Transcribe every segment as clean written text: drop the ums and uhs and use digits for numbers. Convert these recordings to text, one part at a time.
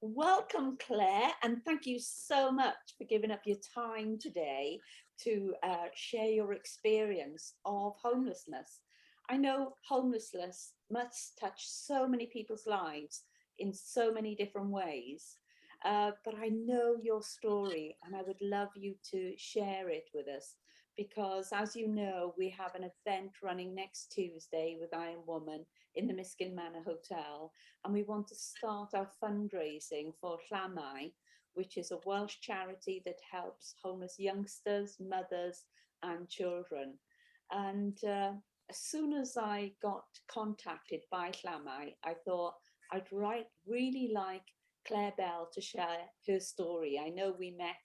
Welcome, Claire, and thank you so much for giving up your time today to share your experience of homelessness. I know homelessness must touch so many people's lives in so many different ways, but I know your story and I would love you to share it with us because, as you know, we have an event running next Tuesday with Iron Woman in the Miskin Manor Hotel, and we want to start our fundraising for Llamau, which is a Welsh charity that helps homeless youngsters, mothers, and children. And as soon as I got contacted by Llamau, I thought really like Clare Bell to share her story. I know we met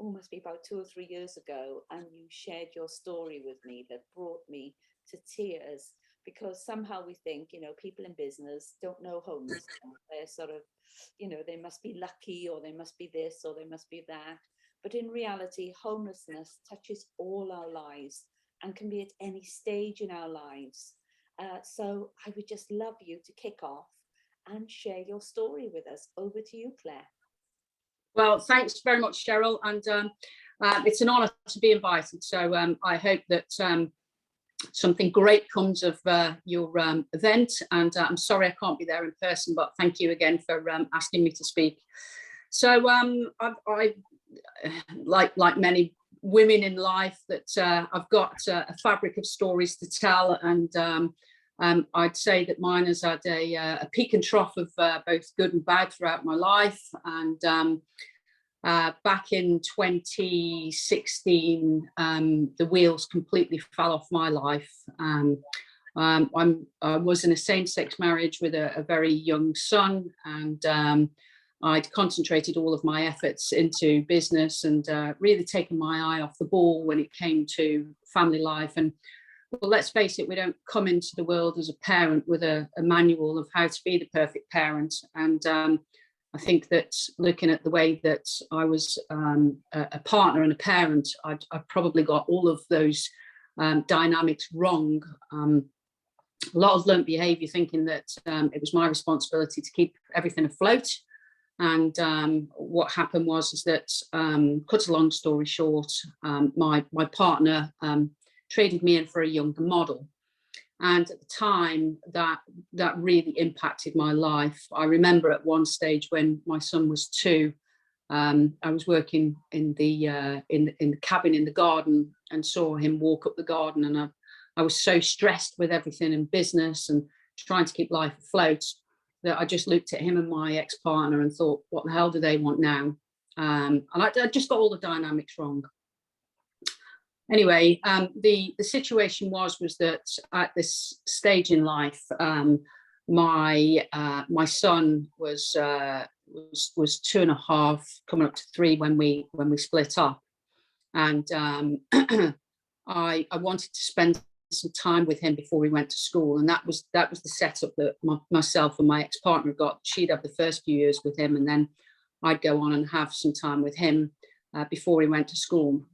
must be about 2 or 3 years ago, and you shared your story with me that brought me to tears because somehow we think, people in business don't know homelessness. They're sort of, they must be lucky or they must be this or they must be that. But in reality, homelessness touches all our lives and can be at any stage in our lives. So I would just love you to kick off and share your story with us. Over to you, Claire. Well, thanks very much, Cheryl, and it's an honour to be invited. So I hope that something great comes of your event, and I'm sorry I can't be there in person, but thank you again for asking me to speak. So I like many women in life, that I've got a fabric of stories to tell, and I'd say that mine has had a peak and trough of both good and bad throughout my life. And back in 2016, the wheels completely fell off my life. I was in a same-sex marriage with a very young son, and I'd concentrated all of my efforts into business and really taken my eye off the ball when it came to family life. And well, let's face it, we don't come into the world as a parent with a manual of how to be the perfect parent. And I think that looking at the way that I was a partner and a parent, I probably got all of those dynamics wrong. A lot of learnt behaviour, thinking that it was my responsibility to keep everything afloat. And what happened was that, cut a long story short, my partner traded me in for a younger model. And at the time, that really impacted my life. I remember at one stage when my son was 2, I was working in the cabin in the garden and saw him walk up the garden, and I was so stressed with everything in business and trying to keep life afloat that I just looked at him and my ex-partner and thought, what the hell do they want now? And I just got all the dynamics wrong. Anyway, the situation was that at this stage in life, my son was 2.5, coming up to 3 when we split up, and I wanted to spend some time with him before we went to school, and that was the setup that myself and my ex-partner got. She'd have the first few years with him, and then I'd go on and have some time with him before he went to school.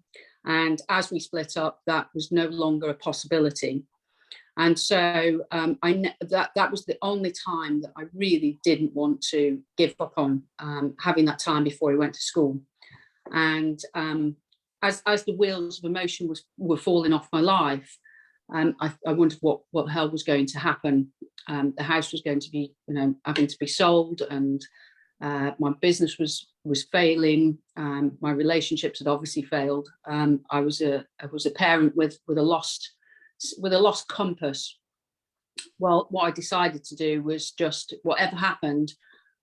And as we split up, that was no longer a possibility. And so that was the only time that I really didn't want to give up on having that time before he went to school. And as the wheels of emotion were falling off my life, I wondered what the hell was going to happen. The house was going to be, having to be sold, and my business was failing. My relationships had obviously failed. I was a parent with a lost compass. Well, what I decided to do was just, whatever happened,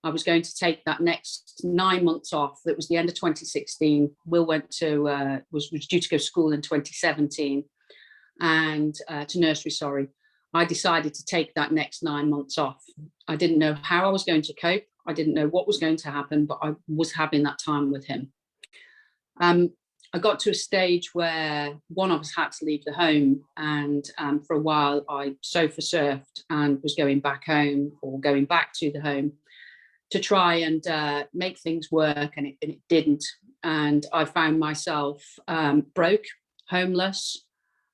I was going to take that next 9 months off. That was the end of 2016. Will was due to go to school in 2017, and to nursery. Sorry, I decided to take that next 9 months off. I didn't know how I was going to cope. I didn't know what was going to happen, but I was having that time with him. I got to a stage where one of us had to leave the home, and for a while I sofa surfed and was going back home or going back to the home to try and make things work, and it didn't. And I found myself broke, homeless,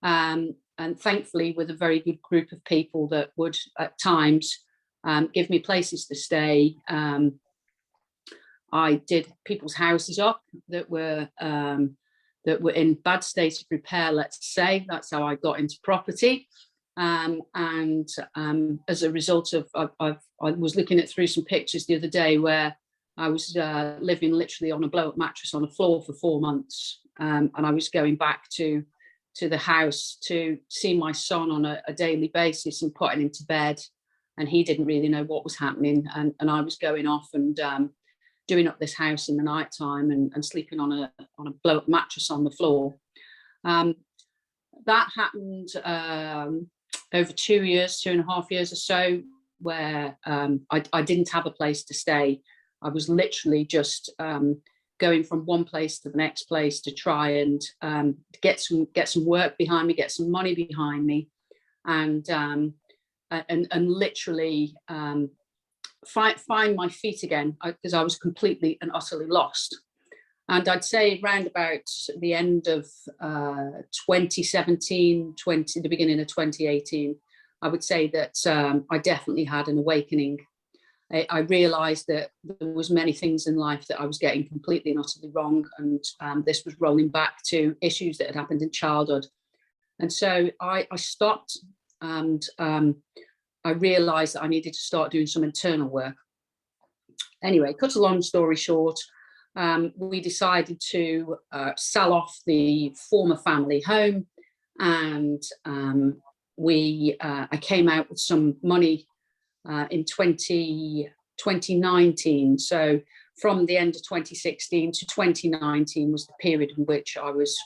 and thankfully with a very good group of people that would at times give me places to stay, I did people's houses up that were in bad state of repair, let's say. That's how I got into property. As a result of, I was looking through some pictures the other day where I was living literally on a blow-up mattress on the floor for 4 months, and I was going back to the house to see my son on a daily basis and putting him to bed, and he didn't really know what was happening, and I was going off and doing up this house in the night time and sleeping on a blow-up mattress on the floor. That happened over 2.5 years or so, where I didn't have a place to stay. I was literally just going from one place to the next place to try and get some work behind me, get some money behind me, and literally find my feet again, because I was completely and utterly lost. And I'd say around about the end of 2017, the beginning of 2018, I would say that I definitely had an awakening. I realised that there was many things in life that I was getting completely and utterly wrong, and this was rolling back to issues that had happened in childhood. And so I stopped, and I realised that I needed to start doing some internal work. Anyway, cut a long story short, we decided to sell off the former family home, and I came out with some money in 2019. So from the end of 2016 to 2019 was the period in which I was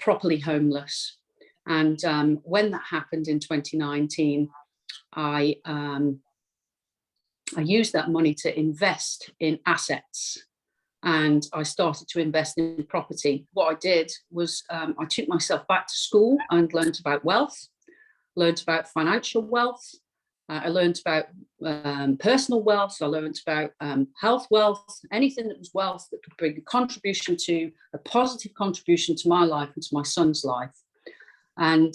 properly homeless. And when that happened in 2019, I used that money to invest in assets, and I started to invest in property. What I did was I took myself back to school and learned about wealth, learned about financial wealth. I learned about personal wealth. I learned about health wealth, anything that was wealth that could bring a positive contribution to my life and to my son's life. And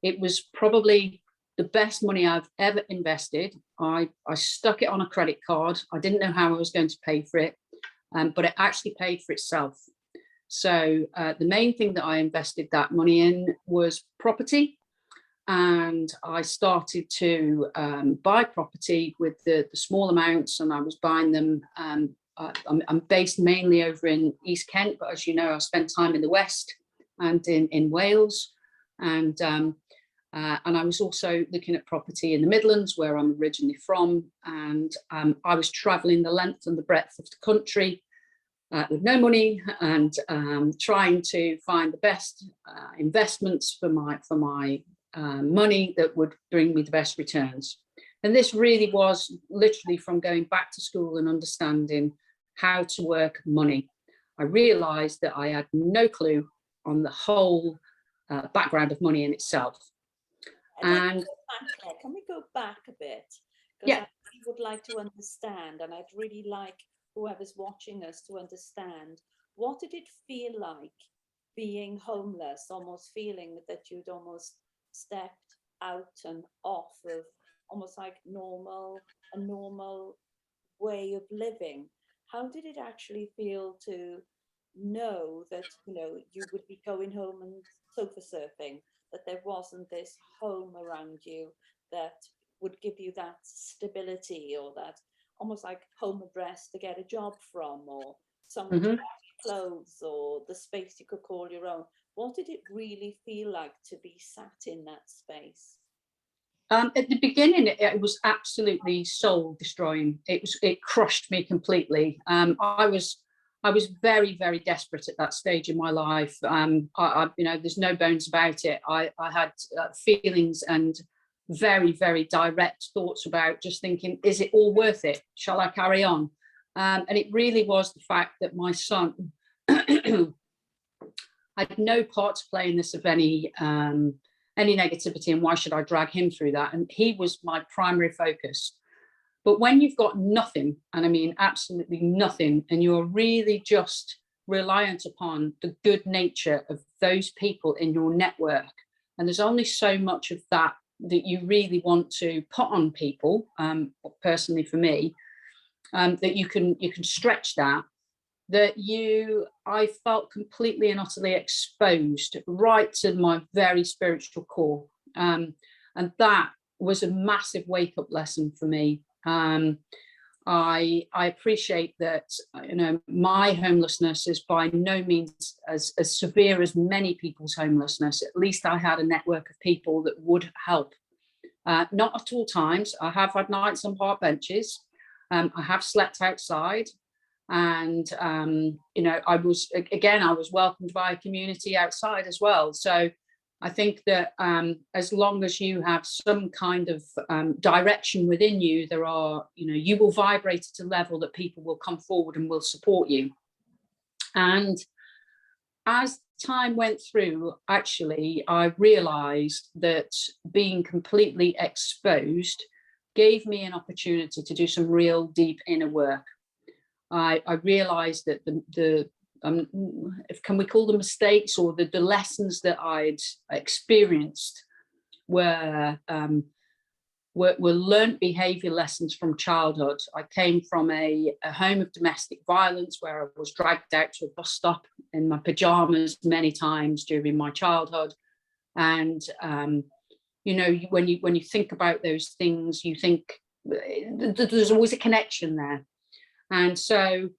it was probably the best money I've ever invested. I stuck it on a credit card. I didn't know how I was going to pay for it, but it actually paid for itself. So the main thing that I invested that money in was property. And I started to buy property with the small amounts, and I was buying them. I'm based mainly over in East Kent, but as you know, I spent time in the West and in Wales. And I was also looking at property in the Midlands, where I'm originally from. And I was traveling the length and the breadth of the country with no money, and trying to find the best investments for my money that would bring me the best returns. And this really was literally from going back to school and understanding how to work money. I realized that I had no clue on the whole background of money in itself. And can we go back a bit? Yeah, I would like to understand, and I'd really like whoever's watching us to understand, what did it feel like being homeless, almost feeling that you'd almost stepped out and off of almost like a normal way of living? How did it actually feel to know that you would be going home and sofa surfing, that there wasn't this home around you that would give you that stability, or that almost like home address to get a job from, or someone to buy your clothes, or the space you could call your own? What did it really feel like to be sat in that space? At the beginning, it was absolutely soul destroying. It crushed me completely. I was very, very desperate at that stage in my life. There's no bones about it. I had feelings and very, very direct thoughts about just thinking, is it all worth it? Shall I carry on? And it really was the fact that my son had no part to play in this of any negativity, and why should I drag him through that? And he was my primary focus. But when you've got nothing, and I mean absolutely nothing, and you're really just reliant upon the good nature of those people in your network, and there's only so much of that you really want to put on people, personally for me, that you can stretch that. I felt completely and utterly exposed right to my very spiritual core. And that was a massive wake-up lesson for me. I appreciate that, my homelessness is by no means as severe as many people's homelessness. At least I had a network of people that would help. Not at all times. I have had nights on park benches. I have slept outside. And I was welcomed by a community outside as well. So I think that as long as you have some kind of direction within you, you will vibrate at a level that people will come forward and will support you. And as time went through, actually, I realized that being completely exposed gave me an opportunity to do some real deep inner work. I realized that can we call them mistakes, or the lessons that I'd experienced were learned behavior lessons from childhood. I came from a home of domestic violence where I was dragged out to a bus stop in my pajamas many times during my childhood. And, when you think about those things, you think there's always a connection there. And so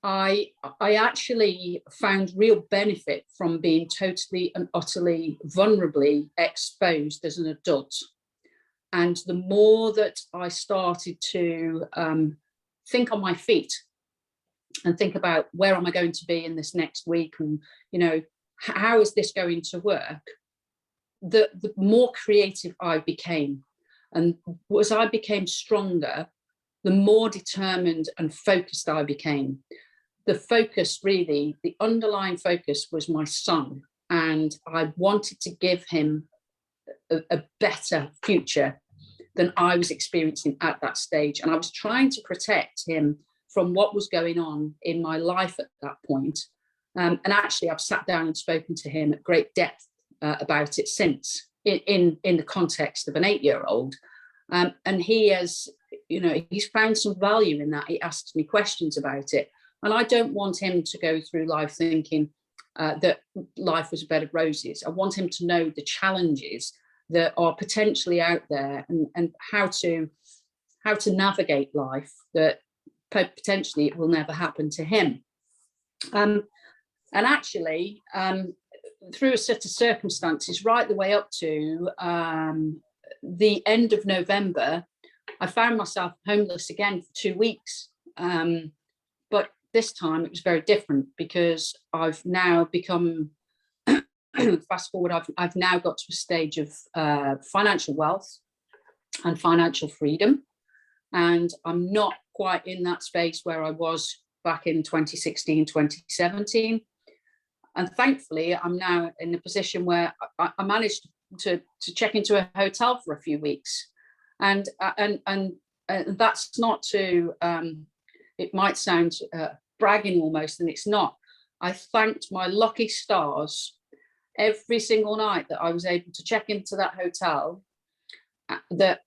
I actually found real benefit from being totally and utterly vulnerably exposed as an adult. And the more that I started to think on my feet and think about where am I going to be in this next week, and how is this going to work, the more creative I became. And as I became stronger, the more determined and focused I became. The focus, really, the underlying focus was my son. And I wanted to give him a better future than I was experiencing at that stage. And I was trying to protect him from what was going on in my life at that point. And actually, I've sat down and spoken to him at great depth about it since, in the context of an 8-year-old. And he has, he's found some value in that. He asks me questions about it. And I don't want him to go through life thinking that life was a bed of roses. I want him to know the challenges that are potentially out there, and how to navigate life, that potentially it will never happen to him. And actually, through a set of circumstances, right the way up to the end of November, I found myself homeless again for 2 weeks. But this time it was very different, because I've now become, fast forward, I've now got to a stage of financial wealth and financial freedom. And I'm not quite in that space where I was back in 2016, 2017. And thankfully, I'm now in a position where I managed to check into a hotel for a few weeks. And that's not to, it might sound bragging almost, and it's not. I thanked my lucky stars every single night that I was able to check into that hotel, that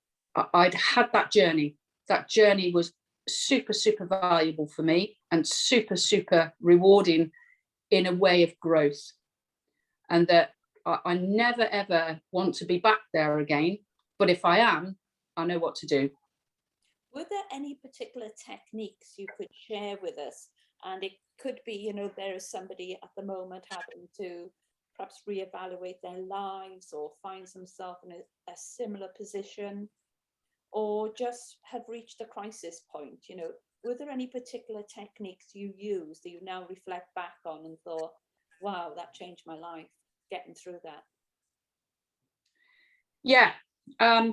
I'd had that journey. That journey was super, super valuable for me, and super, super rewarding in a way of growth. And that I never, ever want to be back there again. But if I am, I know what to do. Were there any particular techniques you could share with us? And it could be, there is somebody at the moment having to perhaps reevaluate their lives, or finds themselves in a similar position, or just have reached a crisis point. Were there any particular techniques you used that you now reflect back on and thought, wow, that changed my life, getting through that? Yeah. I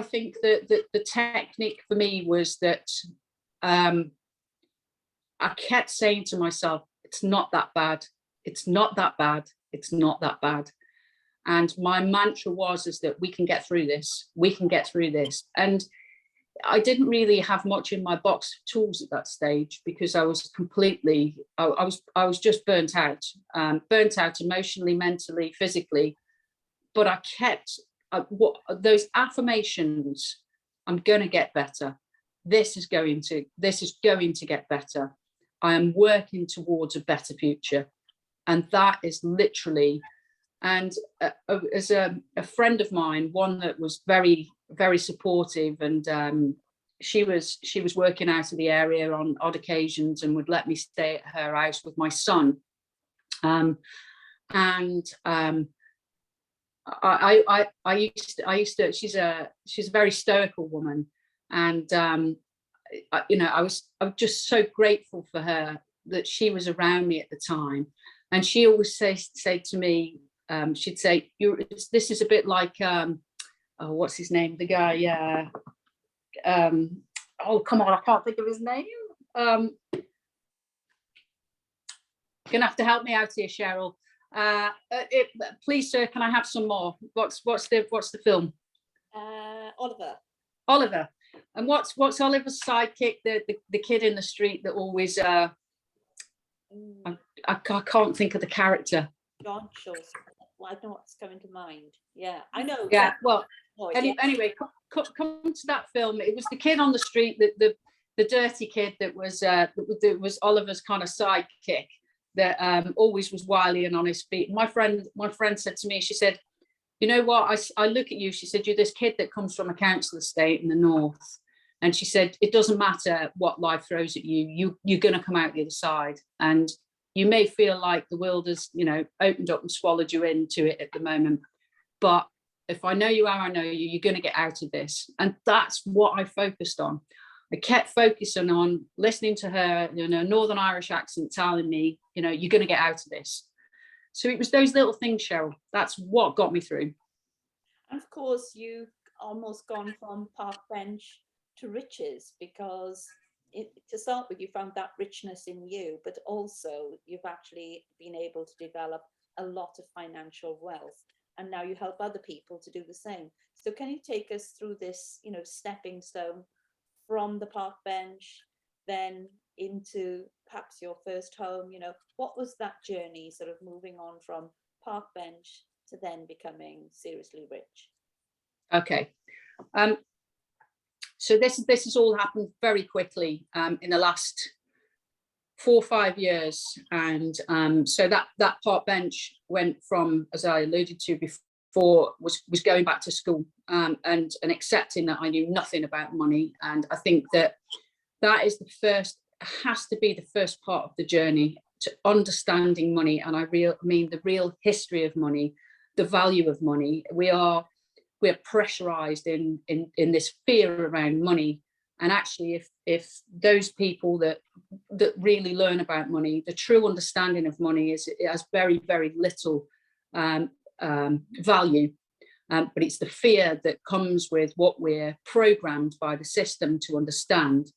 think that the technique for me was that I kept saying to myself, it's not that bad. It's not that bad. It's not that bad. And my mantra is that we can get through this. We can get through this. And I didn't really have much in my box of tools at that stage, because I was completely, I was just burnt out emotionally, mentally, physically. But I kept those affirmations I'm going to get better. This is going to get better. I am working towards a better future. And that is literally, and as a friend of mine, one that was very, very supportive, and she was working out of the area on odd occasions and would let me stay at her house with my son. I used to, she's a very stoical woman, and I was just so grateful for her that she was around me at the time. And she always say to me, she'd say, this is a bit like what's his name, the guy, oh come on, I can't think of his name. You're gonna have to help me out here, Cheryl. Please, sir, can I have some more? What's the film? Oliver. And what's Oliver's sidekick, the kid in the street that always I can't think of the character. John shows. Well, I don't know what's coming to mind. Yeah, I know. Yeah, well, anyway, come to that film. It was the kid on the street, the dirty kid that was Oliver's kind of sidekick, that always was wily and on his feet. My friend said to me, she said, you know what, I look at you, she said, you're this kid that comes from a council estate in the north. And she said, it doesn't matter what life throws at you, you're going to come out the other side. And you may feel like the world has, opened up and swallowed you into it at the moment. But if I know you are, I know you, you're going to get out of this. And that's what I focused on. I kept focusing on listening to her, Northern Irish accent telling me, you're going to get out of this. So it was those little things, Cheryl. That's what got me through. And of course, you've almost gone from park bench to riches, because to start with, you found that richness in you, but also you've actually been able to develop a lot of financial wealth. And now you help other people to do the same. So can you take us through this, stepping stone from the park bench, then into perhaps your first home? What was that journey, sort of moving on from park bench to then becoming seriously rich? Okay. So this has all happened very quickly in the last 4 or 5 years. And so that park bench went from, as I alluded to before, was going back to school and accepting that I knew nothing about money. And I think that is has to be the first part of the journey to understanding money. And I mean the real history of money, the value of money. We're pressurized in this fear around money. And actually, if those people that really learn about money, the true understanding of money it has very, very little value. But it's the fear that comes with what we're programmed by the system to understand.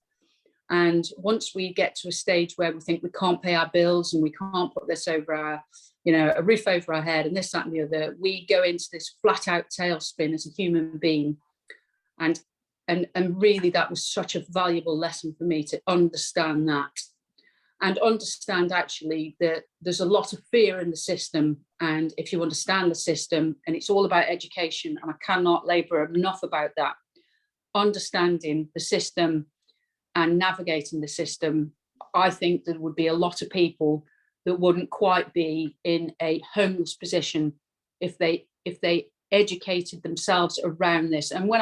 And once we get to a stage where we think we can't pay our bills and we can't put this over our, a roof over our head and this, that, and the other, we go into this flat out tailspin as a human being. And really, that was such a valuable lesson for me to understand that, and understand actually that there's a lot of fear in the system. And if you understand the system, and it's all about education, and I cannot labor enough about that, understanding the system and navigating the system, I think there would be a lot of people that wouldn't quite be in a homeless position if they educated themselves around this. And when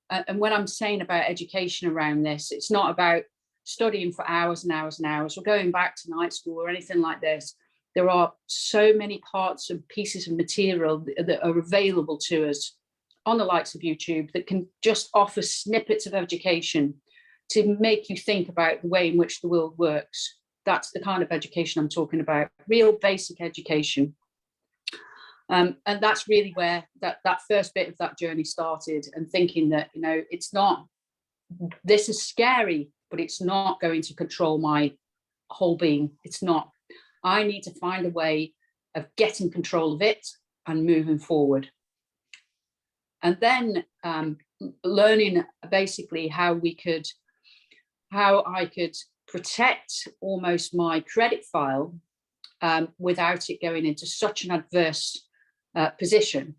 I'm saying about education around this, it's not about studying for hours and hours and hours or going back to night school or anything like this. There are so many parts and pieces of material that are available to us on the likes of YouTube that can just offer snippets of education to make you think about the way in which the world works. That's the kind of education I'm talking about, real basic education. And that's really where that first bit of that journey started, and thinking that, it's not, this is scary, but it's not going to control my whole being. It's not. I need to find a way of getting control of it and moving forward. And then learning basically how I could protect almost my credit file without it going into such an adverse position,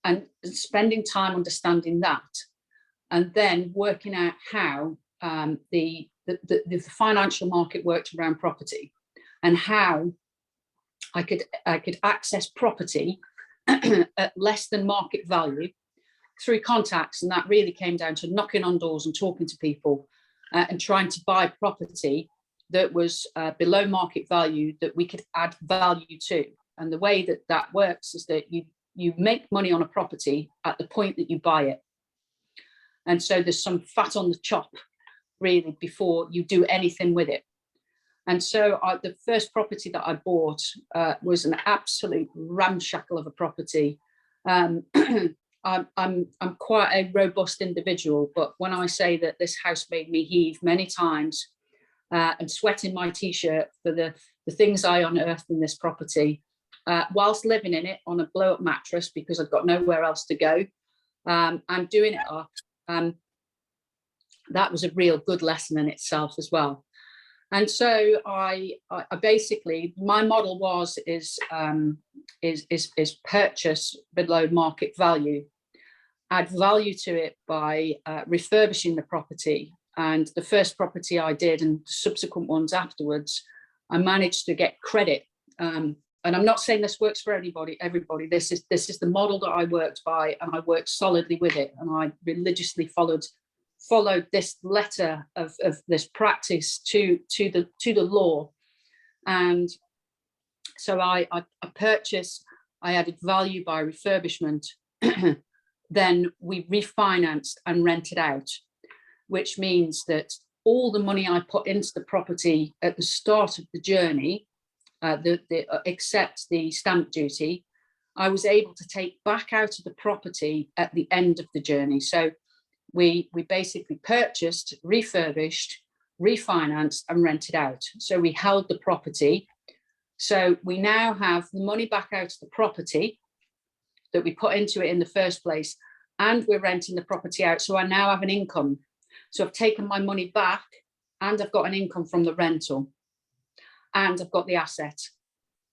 and spending time understanding that. and then working out how the financial market worked around property, and how I could access property at less than market value through contacts. And that really came down to knocking on doors and talking to people and trying to buy property that was below market value that we could add value to. And the way that that works is that you make money on a property at the point that you buy it. And so there's some fat on the chop, really, before you do anything with it. And so the first property that I bought was an absolute ramshackle of a property. I'm quite a robust individual, but when I say that this house made me heave many times and sweat in my t-shirt for the things I unearthed in this property, whilst living in it on a blow-up mattress because I've got nowhere else to go, and doing it up, that was a real good lesson in itself as well. And so I basically, my model is purchase below market value, add value to it by refurbishing the property. And the first property I did, and subsequent ones afterwards, I managed to get credit. And I'm not saying this works for everybody. This is the model that I worked by, and I worked solidly with it, and I religiously followed this letter of this practice to the law. And so I purchased, I added value by refurbishment. Then we refinanced and rented out, which means that all the money I put into the property at the start of the journey, except the stamp duty, I was able to take back out of the property at the end of the journey. So we basically purchased, refurbished, refinanced and rented out. So we held the property. So we now have the money back out of the property that we put into it in the first place, and we're renting the property out. So I now have an income. So I've taken my money back, and I've got an income from the rental, and I've got the asset.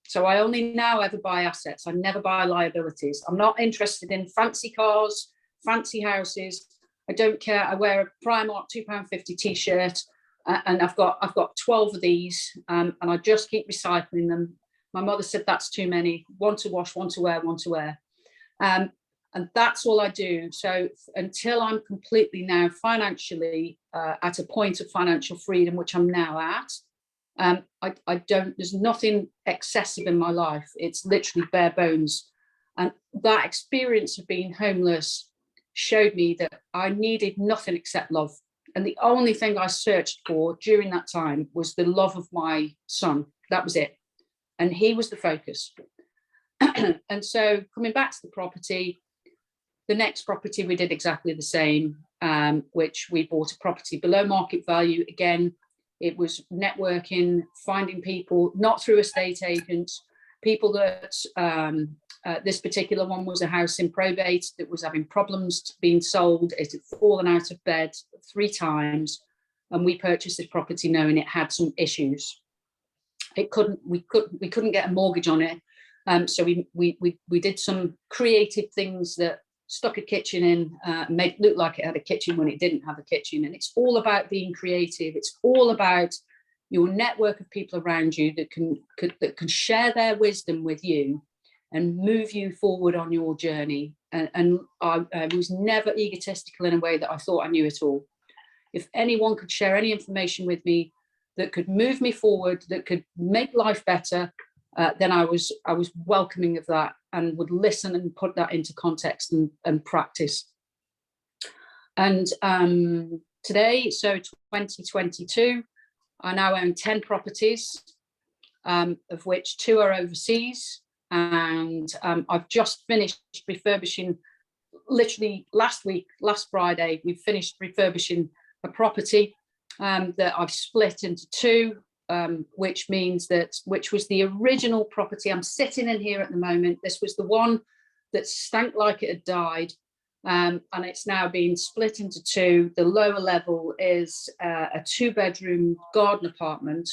So I only now ever buy assets. I never buy liabilities. I'm not interested in fancy cars, fancy houses. I don't care. I wear a Primark £2.50 t-shirt, and I've got 12 of these, and I just keep recycling them. My mother said that's too many. One to wash, one to wear, one to wear. And that's all I do. So until I'm completely now financially at a point of financial freedom, which I'm now at, I don't, there's nothing excessive in my life. It's literally bare bones. And that experience of being homeless showed me that I needed nothing except love. And the only thing I searched for during that time was the love of my son. That was it. And he was the focus. And so coming back to the property, the next property we did exactly the same, which we bought a property below market value. Again, it was networking, finding people, not through estate agents, people that, this particular one was a house in probate that was having problems being sold. It had fallen out of bed 3 times, and we purchased this property knowing it had some issues. We couldn't get a mortgage on it. So we did some creative things that stuck a kitchen in, made it look like it had a kitchen when it didn't have a kitchen. And it's all about being creative. It's all about your network of people around you that can share their wisdom with you and move you forward on your journey. And I was never egotistical in a way that I thought I knew it all. If anyone could share any information with me that could move me forward, that could make life better, then I was welcoming of that and would listen and put that into context and practice. And today, so 2022, I now own 10 properties, of which 2 are overseas. And I've just finished refurbishing, literally last Friday, we finished refurbishing a property that I've split into 2. Which means which was the original property I'm sitting in here at the moment. This was the one that stank like it had died, and it's now been split into 2. The lower level is a 2-bedroom garden apartment,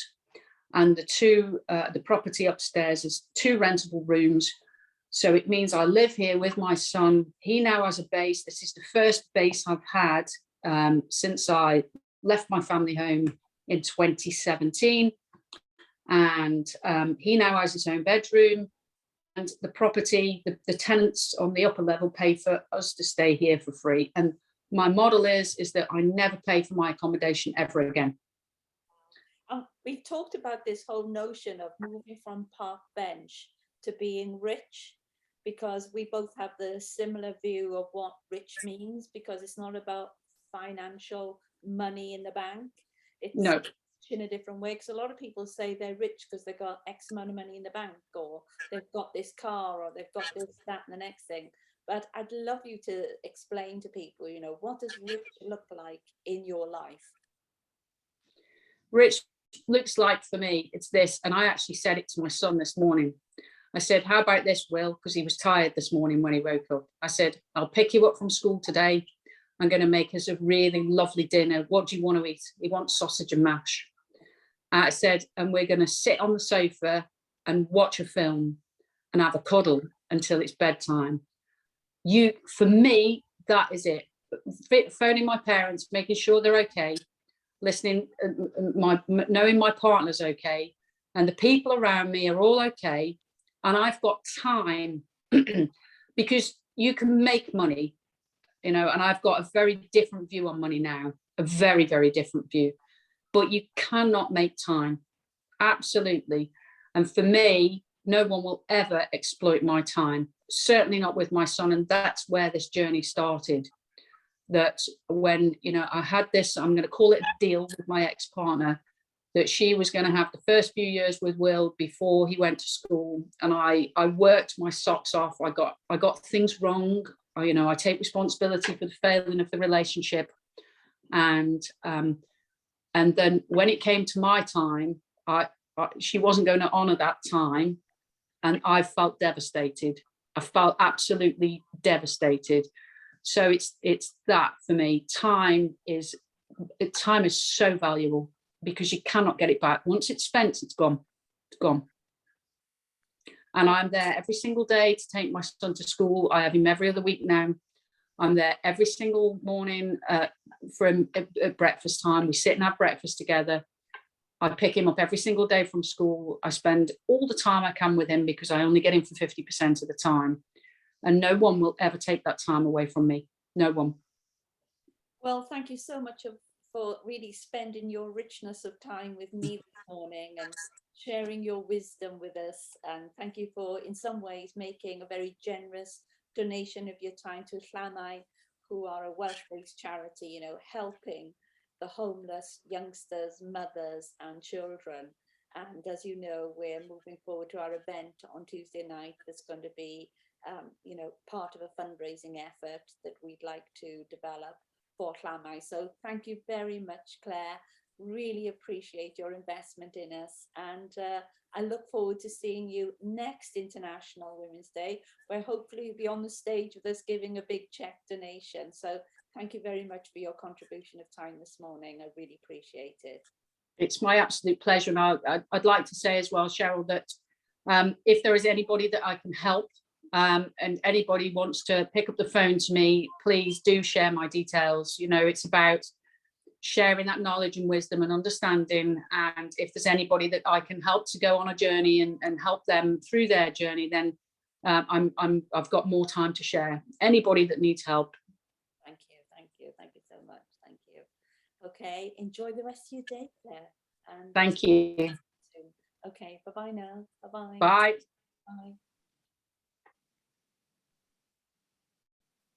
and the property upstairs is 2 rentable rooms, So it means I live here with my son. He now has a base. This is the first base I've had since I left my family home in 2017. And he now has his own bedroom, and the property, the tenants on the upper level pay for us to stay here for free. And my model is that I never pay for my accommodation ever again. We've talked about this whole notion of moving from park bench to being rich, because we both have the similar view of what rich means, because it's not about financial money in the bank. It's No. in a different way, because a lot of people say they're rich because they've got X amount of money in the bank, or they've got this car, or they've got this, that, and the next thing. But I'd love you to explain to people, you know, what does rich look like in your life? Rich looks like for me, it's this, and I actually said it to my son this morning. I said, how about this, Will? Because he was tired this morning when he woke up. I said, I'll pick you up from school today. I'm going to make us a really lovely dinner. What do you want to eat? He wants sausage and mash. I said, and we're going to sit on the sofa and watch a film and have a cuddle until it's bedtime. For me, that is it. Phoning my parents, making sure they're okay, listening, knowing my partner's okay, and the people around me are all okay, and I've got time because you can make money, you know, and I've got a very different view on money now, a very, very different view, but you cannot make time. Absolutely. And for me, no one will ever exploit my time, certainly not with my son. And that's where this journey started. That when, you know, I had this, I'm going to call it a deal with my ex-partner, that she was going to have the first few years with Will before he went to school. And I worked my socks off. I got things wrong. I take responsibility for the failing of the relationship. And then when it came to my time, she wasn't going to honor that time. And I felt devastated. I felt absolutely devastated. So it's that for me. Time is so valuable because you cannot get it back. Once it's spent, it's gone. It's gone. And I'm there every single day to take my son to school. I have him every other week now. I'm there every single morning from at breakfast time. We sit and have breakfast together. I pick him up every single day from school. I spend all the time I can with him because I only get him for 50% of the time. And no one will ever take that time away from me. No one. Well, thank you so much for really spending your richness of time with me this morning and sharing your wisdom with us. And thank you for, in some ways, making a very generous donation of your time to Llanau, who are a Welsh-based charity, you know, helping the homeless youngsters, mothers and children. And as you know, we're moving forward to our event on Tuesday night. That's going to be, you know, part of a fundraising effort that we'd like to develop for Llanau. So thank you very much, Claire. Really appreciate your investment in us. And I look forward to seeing you next International Women's Day, where hopefully you'll be on the stage with us giving a big check donation. So thank you very much for your contribution of time this morning. I really appreciate it. It's my absolute pleasure. And I'd like to say as well, Cheryl, that if there is anybody that I can help, and anybody wants to pick up the phone to me, please do share my details. You know, it's about sharing that knowledge and wisdom and understanding. And if there's anybody that I can help to go on a journey and help them through their journey, then I've got more time to share. Anybody that needs help. Thank you so much. Thank you. Okay, enjoy the rest of your day, Claire. And thank you. okay, bye-bye now. Bye-bye. Bye. Bye.